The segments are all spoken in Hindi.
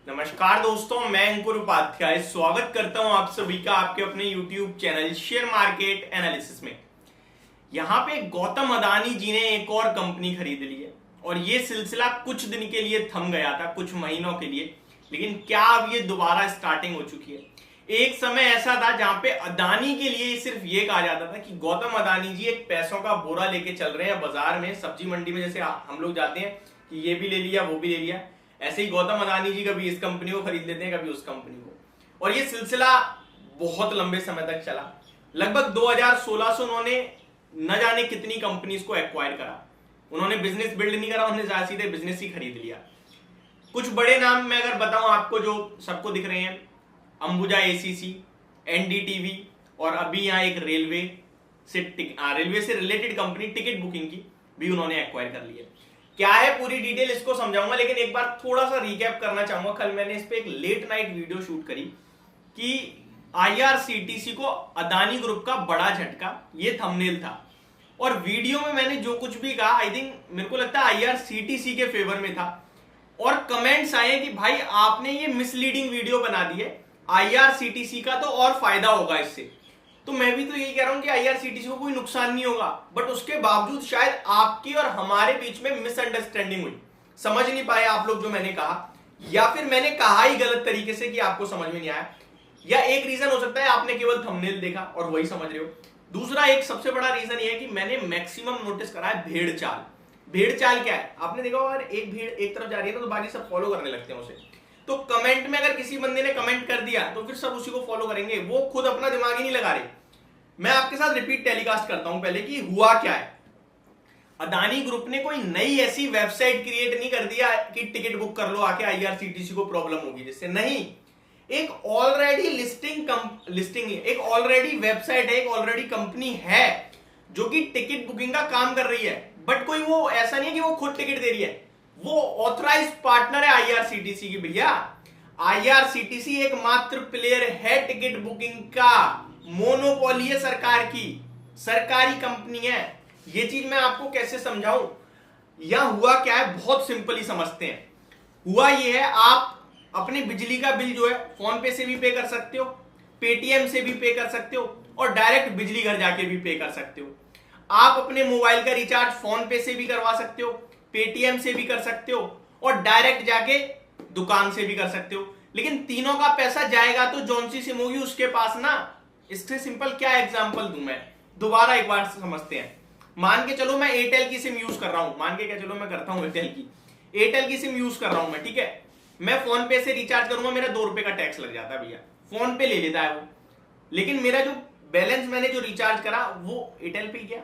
नमस्कार दोस्तों, मैं अंकुर उपाध्याय स्वागत करता हूं आप सभी का आपके अपने YouTube channel share market analysis में। यहां पे गौतम अदानी जी ने एक और कंपनी खरीद ली है और ये सिलसिला कुछ दिन के लिए थम गया था, कुछ महीनों के लिए, लेकिन क्या अब ये दोबारा स्टार्टिंग हो चुकी है। एक समय ऐसा था जहां पे अदानी के लिए सिर्फ ये कहा जाता था कि गौतम अदानी जी एक पैसों का बोरा लेके चल रहे हैं बाजार में, सब्जी मंडी में जैसे हम लोग जाते हैं कि ये भी ले लिया वो भी ले लिया, ऐसे ही गौतम अदानी जी कभी इस कंपनी को खरीद लेते हैं कभी उस कंपनी को। और ये सिलसिला बहुत लंबे समय तक चला। लगभग 2016 से उन्होंने न जाने कितनी कंपनीज को एक्वायर करा। उन्होंने बिजनेस बिल्ड नहीं करा, उन्होंने सीधे बिजनेस ही खरीद लिया। कुछ बड़े नाम मैं अगर बताऊं आपको जो सबको दिख रहे हैं, अंबुजा एसीसी, एनडीटीवी, और अभी यहाँ एक रेलवे से रिलेटेड कंपनी टिकट बुकिंग की भी उन्होंने एक्वायर कर लिया। क्या है पूरी डिटेल इसको समझाऊंगा, लेकिन एक बार थोड़ा सा रिकैप करना चाहूंगा। कल मैंने इस पे एक लेट नाइट वीडियो शूट करी कि आईआरसीटीसी को अदानी ग्रुप का बड़ा झटका, ये थंबनेल था। और वीडियो में मैंने जो कुछ भी कहा, आई थिंक मेरे को लगता है आईआरसीटीसी के फेवर में था। और कमेंट्स आए कि भाई आपने ये मिसलीडिंग वीडियो बना दी है, आईआरसीटीसी का तो और फायदा होगा इससे। तो मैं भी तो यही कह रहा हूं कि आईआरसीटीसी को कोई नुकसान नहीं होगा, बट उसके बावजूद शायद आपकी और हमारे बीच में मिसअंडरस्टैंडिंग हुई, समझ नहीं पाए आप लोग जो मैंने कहा, या फिर मैंने कहा ही गलत तरीके से कि आपको समझ में नहीं आया। या एक रीजन हो सकता है आपने केवल थंबनेल देखा और वही समझ रहे हो। दूसरा एक सबसे बड़ा रीजन ये है कि मैंने मैक्सिमम नोटिस करा है भेड़ चाल। भेड़ चाल क्या है आपने देखा होगा, एक भेड़ एक तरफ जा रही है तो बाकी सब फॉलो करने लगते हैं उसे। तो कमेंट में अगर किसी बंदे ने कमेंट कर दिया तो फिर सब उसी को फॉलो करेंगे, वो खुद अपना दिमाग ही नहीं लगा रहे। मैं आपके साथ रिपीट टेलीकास्ट करता हूं पहले कि हुआ क्या है। अदानी ग्रुप ने कोई नई ऐसी वेबसाइट क्रिएट नहीं कर दिया कि टिकट बुक कर लो आके, आईआरसीटीसी को प्रॉब्लम होगी जिससे, नहीं। एक ऑलरेडी एक ऑलरेडी वेबसाइट है, एक ऑलरेडी कंपनी है जो कि टिकट बुकिंग का काम कर रही है। बट कोई वो ऐसा नहीं है कि वो खुद टिकट दे रही है, वो ऑथराइज्ड पार्टनर है आईआरसीटीसी की। भैया आईआरसीटीसी एकमात्र प्लेयर है टिकट बुकिंग का, मोनोपोली है सरकार की, सरकारी कंपनी है। ये चीज मैं आपको कैसे समझाऊं। यह हुआ क्या है, बहुत सिंपली समझते हैं। हुआ ये है, आप अपने बिजली का बिल जो है फोन पे से भी पे कर सकते हो, पेटीएम से भी पे कर सकते हो, और डायरेक्ट बिजली घर जाके भी पे कर सकते हो। आप अपने मोबाइल का रिचार्ज फोन पे से भी करवा सकते हो, पेटीएम से भी कर सकते हो, और डायरेक्ट जाके दुकान से भी कर सकते हो। लेकिन तीनों का पैसा जाएगा तो जौन सी सिम होगी उसके पास ना। इससे सिंपल क्या एग्जांपल दूं मैं, दोबारा एक बार समझते हैं। मान के चलो मैं एयरटेल की सिम यूज कर रहा हूं, मान के क्या चलो मैं करता हूं एयरटेल की सिम यूज कर रहा हूं मैं, ठीक है। मैं फोन पे से रिचार्ज करूंगा, मेरा 2 रुपए का टैक्स लग जाता है भैया, फोन पे ले लेता है वो। लेकिन मेरा जो बैलेंस मैंने जो रिचार्ज करा वो एयरटेल पे गया।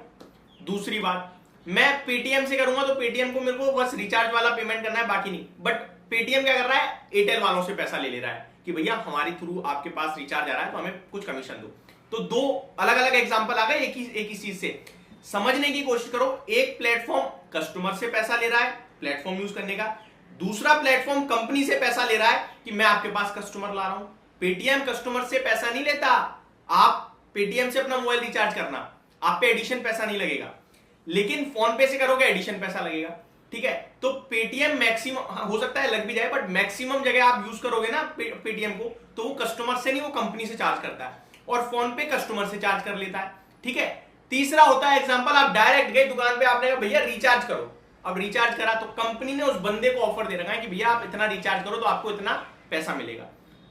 दूसरी बात, मैं पेटीएम से करूंगा तो पेटीएम को मेरे को बस रिचार्ज वाला पेमेंट करना है, बाकी नहीं। बट पेटीएम क्या कर रहा है, एयरटेल वालों से पैसा ले रहा है कि भैया हमारी थ्रू आपके पास रिचार्ज आ रहा है तो हमें कुछ कमीशन दो। तो दो अलग अलग एग्जांपल आ गए एक ही चीज से। समझने की कोशिश करो, एक प्लेटफॉर्म कस्टमर से पैसा ले रहा है प्लेटफॉर्म यूज करने का, दूसरा प्लेटफॉर्म कंपनी से पैसा ले रहा है कि मैं आपके पास कस्टमर ला रहा हूं। पेटीएम कस्टमर से पैसा नहीं लेता, आप पेटीएम से अपना मोबाइल रिचार्ज करना, आप पे एडिशन पैसा नहीं लगेगा। लेकिन फोन पे से करोगे एडिशन पैसा लगेगा, ठीक है। तो पेटीएम मैक्सिमम हो सकता है लग भी जाए, बट मैक्सिमम जगह आप यूज करोगे ना पेटीएम को, तो वो कस्टमर से नहीं, वो कंपनी से चार्ज करता है, और फोन पे कस्टमर से चार्ज कर लेता है, ठीक है। तीसरा होता है एग्जांपल, आप डायरेक्ट गए दुकान पे, आपने कहा भैया रिचार्ज करो। अब रिचार्ज करा तो कंपनी ने उस बंदे को ऑफर दे रखा है कि भैया आप इतना रिचार्ज करो तो आपको इतना पैसा मिलेगा।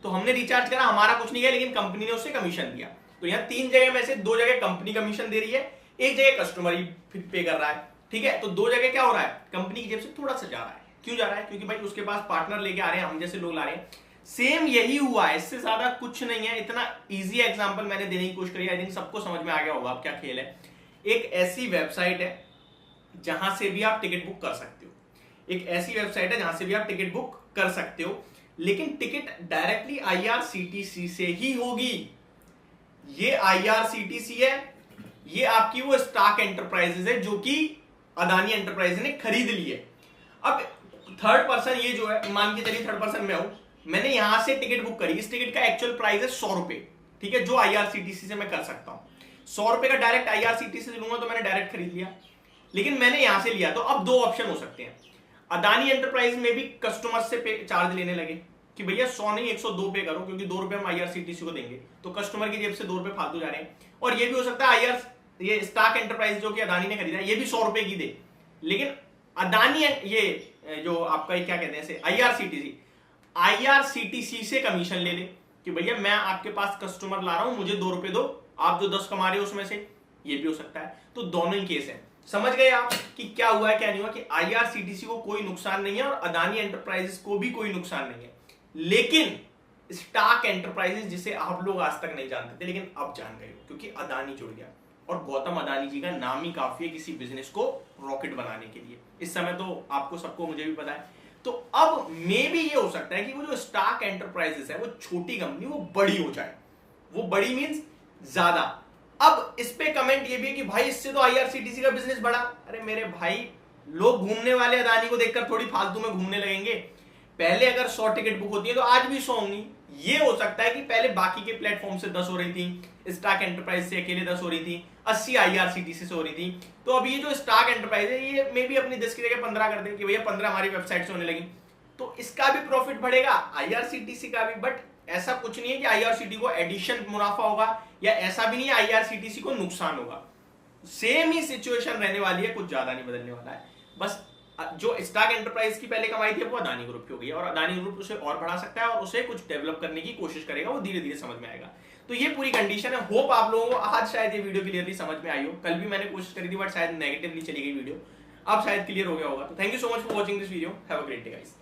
तो हमने रिचार्ज करा, हमारा कुछ नहीं गया, लेकिन कंपनी ने उससे कमीशन दिया। तो यहाँ 3 जगह में से 2 जगह कंपनी कमीशन दे रही है, एक जगह कस्टमर ही पे कर रहा है, ठीक है। तो 2 जगह क्या हो रहा है, कंपनी की जेब से थोड़ा सा जा रहा है। क्यों जा रहा है, क्योंकि भाई उसके पास पार्टनर लेके आ रहे हैं, हम जैसे लोग ला रहे हैं। सेम यही हुआ है, इससे ज्यादा कुछ नहीं है। इतना इजी एग्जांपल मैंने देने की कोशिश करी, आई थिंक सबको समझ में आ गया होगा अब क्या खेल है। एक ऐसी वेबसाइट है जहां से भी आप टिकट बुक कर सकते हो, एक ऐसी वेबसाइट है जहां से भी आप टिकट बुक कर सकते हो, लेकिन टिकट डायरेक्टली आईआरसीटीसी से ही होगी। ये आईआरसीटीसी है, ये आपकी वो स्टाक एंटरप्राइजेज है जो कि अदानी एंटरप्राइज ने खरीद ली है। अब थर्ड पर्सन ये जो है, मान के चलिए थर्ड पर्सन मैं हूं, मैंने यहां से टिकट बुक करी, इस टिकट का एक्चुअल प्राइस है 100 रुपए, ठीक है, जो आईआरसीटीसी से मैं कर सकता हूं। 100 रुपए का डायरेक्ट आईआरसीटीसी से लूंगा तो मैंने डायरेक्ट खरीद लिया, लेकिन मैंने यहां से लिया। तो अब 2 ऑप्शन हो सकते हैं, अदानी एंटरप्राइज में भी कस्टमर से चार्ज लेने लगे, कि भैया 100 नहीं 102 पे करो, क्योंकि 2 रुपए हम आईआरसीटीसी को देंगे, तो कस्टमर की जेब से 2 रुपए फालतू जा रहे हैं। और ये भी हो सकता है ये स्टाक एंटरप्राइज जो कि अदानी ने खरीदा है, ये भी 100 रुपए की दे, लेकिन अदानी ये जो आपका क्या कहते हैं आईआरसीटीसी से कमीशन ले ले कि भैया मैं आपके पास कस्टमर ला रहा हूं, मुझे 2 रुपए दो, आप जो 10 कमा रहे हो उसमें से। ये भी हो सकता है। तो दोनों ही केस है। समझ गए आप कि क्या हुआ है क्या नहीं हुआ, कि आईआरसीटीसी को कोई नुकसान नहीं है और अदानी एंटरप्राइजेस को भी कोई नुकसान नहीं है। लेकिन स्टाक एंटरप्राइजेस, जिसे आप लोग आज तक नहीं जानते थे लेकिन अब जान गए हो, क्योंकि अदानी जुड़ गया। और गौतम अदानी जी का नाम ही काफी है किसी बिजनेस को रॉकेट बनाने के लिए। इस समय तो आपको सबको, मुझे भी पता है। तो अब मे भी ये हो सकता है कि वो जो स्टाक एंटरप्राइजेस है, वो छोटी कंपनी वो बड़ी हो जाए। वो बड़ी मींस ज्यादा। अब इस पे कमेंट ये भी है कि भाई इससे तो आईआरसीटीसी का बिजनेस बढ़ा। अरे मेरे भाई, लोग घूमने वाले अदानी को देखकर थोड़ी फालतू में घूमने लगेंगे। पहले अगर 100 टिकट बुक होती है तो आज भी 100 होंगी। ये हो सकता है कि पहले बाकी के प्लेटफॉर्म से 10 हो रही थी, स्टाक एंटरप्राइज से अकेले 10 हो रही थी, 80 आईआरसीटीसी से हो रही थी। तो अब ये जो स्टाक एंटरप्राइज है, ये मे भी अपनी 10 की जगह 15 कर दे कि भैया 15 हमारी वेबसाइट से होने लगी, तो इसका भी प्रॉफिट बढ़ेगा, आईआरसीटीसी का भी। बट ऐसा कुछ नहीं है कि आईआरसीटी को एडिशन मुनाफा होगा, या ऐसा भी नहीं है आईआरसीटीसी को नुकसान होगा। सेम ही सिचुएशन रहने वाली है, कुछ ज्यादा नहीं बदलने वाला है। बस जो स्टाक एंटरप्राइज की पहले कमाई थी वो अदानी ग्रुप की हो गई है, और अदानी ग्रुप उसे और बढ़ा सकता है और उसे कुछ डेवलप करने की कोशिश करेगा, वो धीरे धीरे समझ में आएगा। तो ये पूरी कंडीशन है। होप आप लोगों को आज शायद ये वीडियो क्लियरली समझ में आई हो। कल भी मैंने कोशिश करी थी बट शायद नेगेटिवली चली गई वीडियो, अब शायद क्लियर हो गया होगा। तो thank you so much for watching this video. Have a great day guys.